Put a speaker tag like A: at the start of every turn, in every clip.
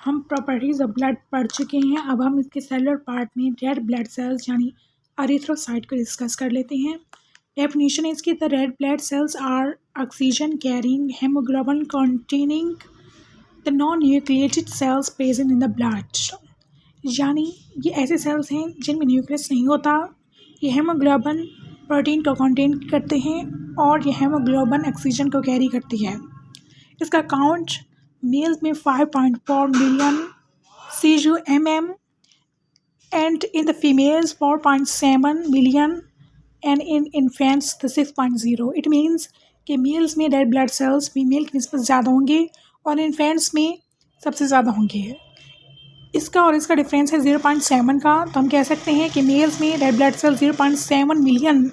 A: हम properties of blood पढ़ चुके हैं। अब हम इसके सेलुलर पार्ट में रेड ब्लड सेल्स यानी एरिथ्रोसाइट को डिस्कस कर लेते हैं। डेफिनेशन है इसकी, the red blood cells are oxygen carrying haemoglobin containing the non nucleated cells present in the blood. यानी ये ऐसे सेल्स हैं जिनमें न्यूक्लियस नहीं होता। ये हेमोग्लोबिन प्रोटीन को कंटेन करते हैं और ये हेमोग्लोबिन ऑक्सीजन को कैरी करती है। इसका काउंट मेल्स में 5.4 million CUMM and in the females 4.7 million and in infants the 6.0। It means कि मेल्स में रेड ब्लड सेल्स फीमेल की निस्बत ज़्यादा होंगे और इन्फेंट्स में सबसे ज़्यादा होंगे। इसका और इसका डिफरेंस है 0.7 का। तो हम कह सकते हैं कि मेल्स में रेड ब्लड सेल्स 0.7 मिलियन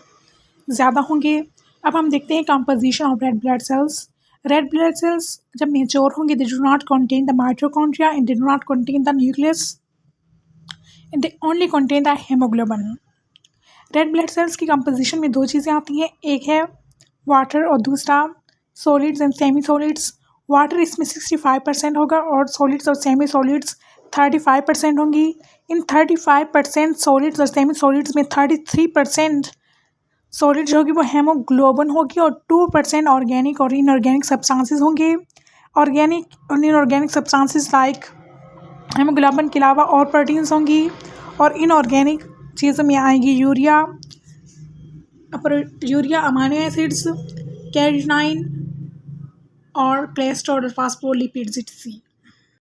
A: ज़्यादा होंगे। अब हम देखते हैं composition of red blood sales. Red blood sales जब मेच्योर होंगे they do not contain the mitochondria and they do not contain the nucleus and they only contain the haemoglobin. Red blood sales की composition में दो चीज़ें आती हैं, एक है वाटर और दूसरा solids and semi solids. Water इसमें 65% होगा और सॉलिड्स और सेमी सॉलिड्स 35% होंगी। इन 35% सॉलिड्स और सेमी सॉलिड्स में 33% सॉलिड जो होगी वो हेमोग्लोबिन होगी और 2% ऑर्गेनिक और इनऑर्गेनिक सब्सटेंसेस होंगे। ऑर्गेनिक और इनऑर्गेनिक सब्सटेंसेस लाइक हेमोग्लोबिन के अलावा और प्रोटीन्स होंगी और इनऑर्गेनिक चीज़ों में आएंगी यूरिया, अमाइनो एसिड्स, कैरोटीन और कोलेस्ट्रॉल और फास्फोलिपिड्स etc।